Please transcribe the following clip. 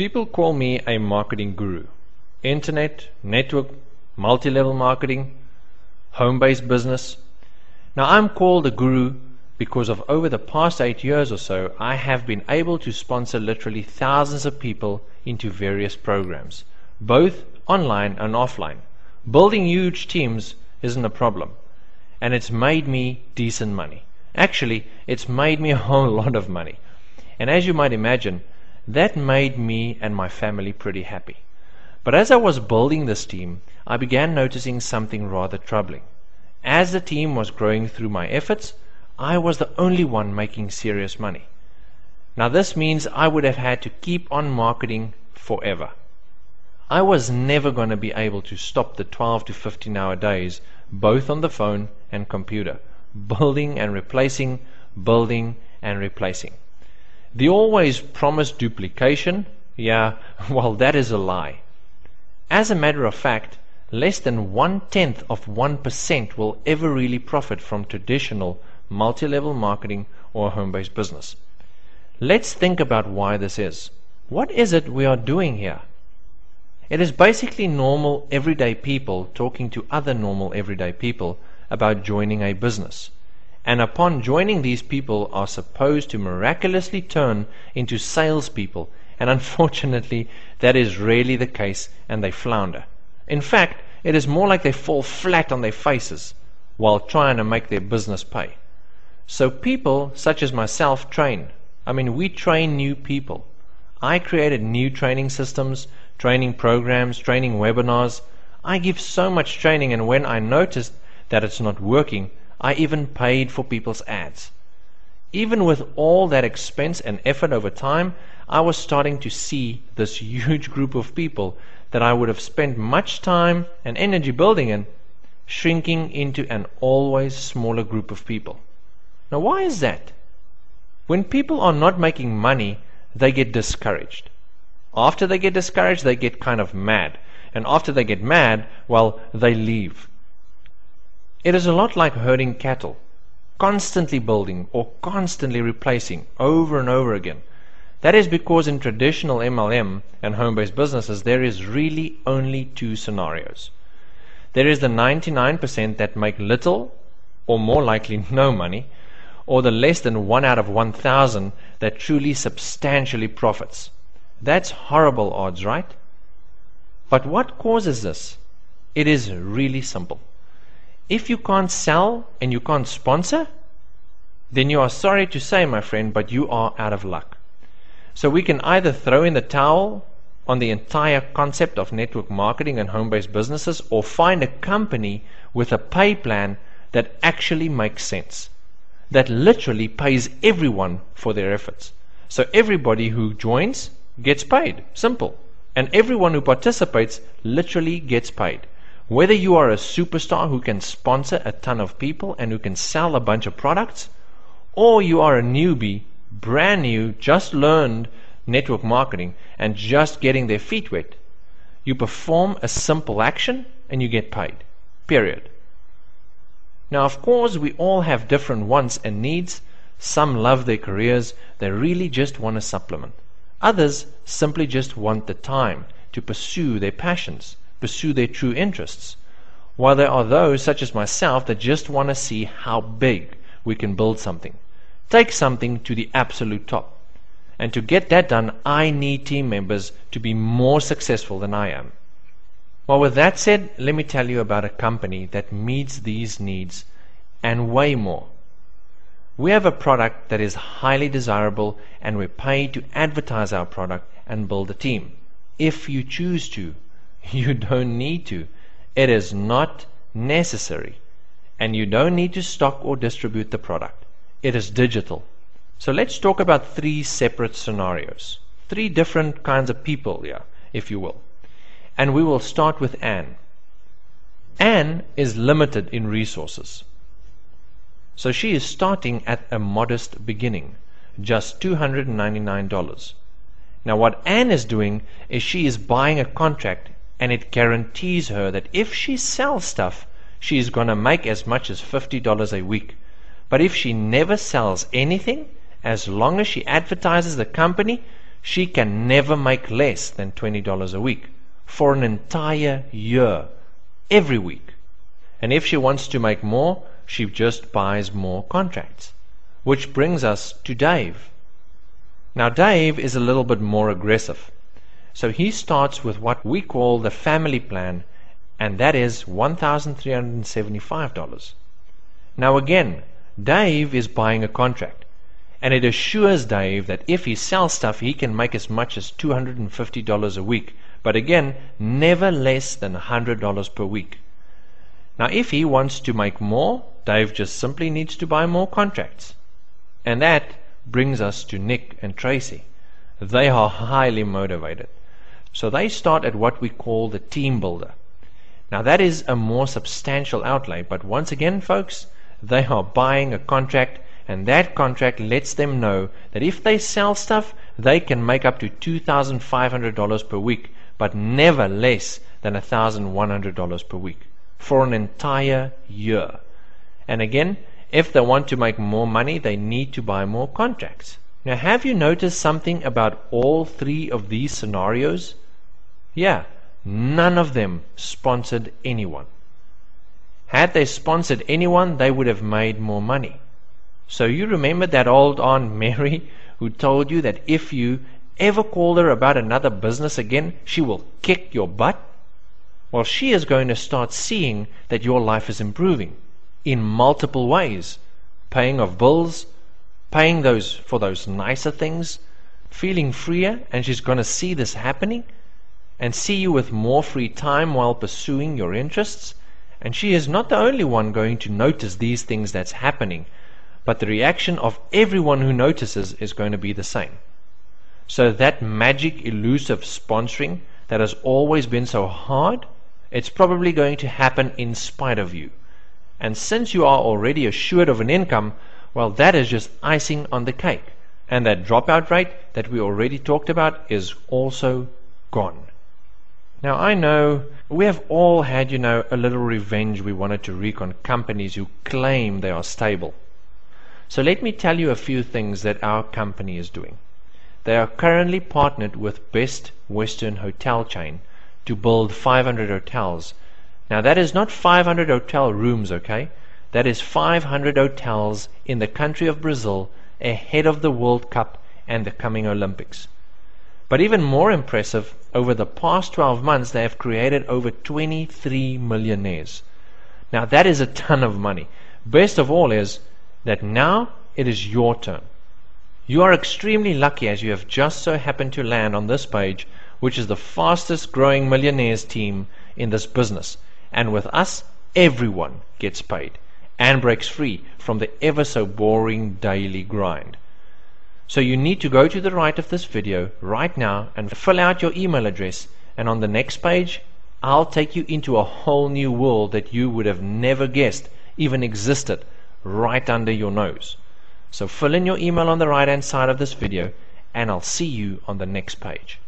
People call me a marketing guru. Internet, network, multi-level marketing, home-based business. Now I'm called a guru because of over the past 8 years or so, I have been able to sponsor literally thousands of people into various programs, both online and offline. Building huge teams isn't a problem, and it's made me decent money. Actually, it's made me a whole lot of money. And as you might imagine, that made me and my family pretty happy. But as I was building this team, I began noticing something rather troubling. As the team was growing through my efforts, I was the only one making serious money. Now this means I would have had to keep on marketing forever. I was never going to be able to stop the 12 to 15 hour days, both on the phone and computer, building and replacing, building and replacing. The always promised duplication, yeah, well, that is a lie. As a matter of fact, less than 1/10 of 1% will ever really profit from traditional multi-level marketing or home-based business. Let's think about why this is. What is it we are doing here? It is basically normal everyday people talking to other normal everyday people about joining a business. And upon joining, these people are supposed to miraculously turn into salespeople, and unfortunately that is rarely the case, and they flounder. In fact, it is more like they fall flat on their faces while trying to make their business pay. So people such as myself train. We train new people. I created new training systems, training programs, training webinars. I give so much training, and when I noticed that it's not working, I even paid for people's ads. Even with all that expense and effort over time, I was starting to see this huge group of people that I would have spent much time and energy building in, shrinking into an always smaller group of people. Now why is that? When people are not making money, they get discouraged. After they get discouraged, they get kind of mad. And after they get mad, well, they leave. It is a lot like herding cattle, constantly building or constantly replacing over and over again. That is because in traditional MLM and home-based businesses, there is really only two scenarios. There is the 99% that make little or more likely no money, or the less than 1 out of 1,000 that truly substantially profits. That's horrible odds, right? But what causes this? It is really simple. If you can't sell and you can't sponsor, then you are sorry to say, my friend, but you are out of luck. So we can either throw in the towel on the entire concept of network marketing and home-based businesses, or find a company with a pay plan that actually makes sense, that literally pays everyone for their efforts. So everybody who joins gets paid. Simple. And everyone who participates literally gets paid. Whether you are a superstar who can sponsor a ton of people and who can sell a bunch of products, or you are a newbie, brand new, just learned network marketing and just getting their feet wet, you perform a simple action and you get paid. Period. Now, of course, we all have different wants and needs. Some love their careers. They really just want a supplement. Others simply just want the time to pursue their passions, pursue their true interests. While there are those, such as myself, that just want to see how big we can build something. Take something to the absolute top. And to get that done, I need team members to be more successful than I am. Well, with that said, let me tell you about a company that meets these needs and way more. We have a product that is highly desirable, and we're paid to advertise our product and build a team. If you choose to, you don't need to. It is not necessary. And you don't need to stock or distribute the product. It is digital. So let's talk about 3 separate scenarios. 3 different kinds of people here, if you will. And we will start with Anne. Anne is limited in resources. So she is starting at a modest beginning, just $299. Now what Anne is doing is she is buying a contract, and it guarantees her that if she sells stuff, she is going to make as much as $50 a week. But if she never sells anything, as long as she advertises the company, she can never make less than $20 a week for an entire year, every week. And if she wants to make more, she just buys more contracts. Which brings us to Dave. Now Dave is a little bit more aggressive. So he starts with what we call the family plan, and that is $1,375. Now again, Dave is buying a contract, and it assures Dave that if he sells stuff, he can make as much as $250 a week, but again, never less than $100 per week. Now if he wants to make more, Dave just simply needs to buy more contracts. And that brings us to Nick and Tracy. They are highly motivated. So they start at what we call the team builder. Now that is a more substantial outlay, but once again folks, they are buying a contract, and that contract lets them know that if they sell stuff, they can make up to $2,500 per week, but never less than $1,100 per week for an entire year. And again, if they want to make more money, they need to buy more contracts. Now have you noticed something about all three of these scenarios? Yeah, none of them sponsored anyone. Had they sponsored anyone, they would have made more money. So you remember that old Aunt Mary who told you that if you ever call her about another business again, she will kick your butt? Well, she is going to start seeing that your life is improving in multiple ways. Paying of bills, paying for those nicer things, feeling freer, and she's going to see this happening and see you with more free time while pursuing your interests. And she is not the only one going to notice these things that's happening, but the reaction of everyone who notices is going to be the same. So that magic, elusive sponsoring that has always been so hard, it's probably going to happen in spite of you. And since you are already assured of an income, well, that is just icing on the cake. And that dropout rate that we already talked about is also gone. Now I know we have all had, a little revenge we wanted to wreak on companies who claim they are stable. So let me tell you a few things that our company is doing. They are currently partnered with Best Western Hotel Chain to build 500 hotels. Now that is not 500 hotel rooms, okay? That is 500 hotels in the country of Brazil ahead of the World Cup and the coming Olympics. But even more impressive, over the past 12 months they have created over 23 millionaires. Now that is a ton of money. Best of all is that now it is your turn. You are extremely lucky as you have just so happened to land on this page, which is the fastest growing millionaires team in this business. And with us, everyone gets paid and breaks free from the ever so boring daily grind. So you need to go to the right of this video right now and fill out your email address, and on the next page I'll take you into a whole new world that you would have never guessed even existed right under your nose. So fill in your email on the right hand side of this video, and I'll see you on the next page.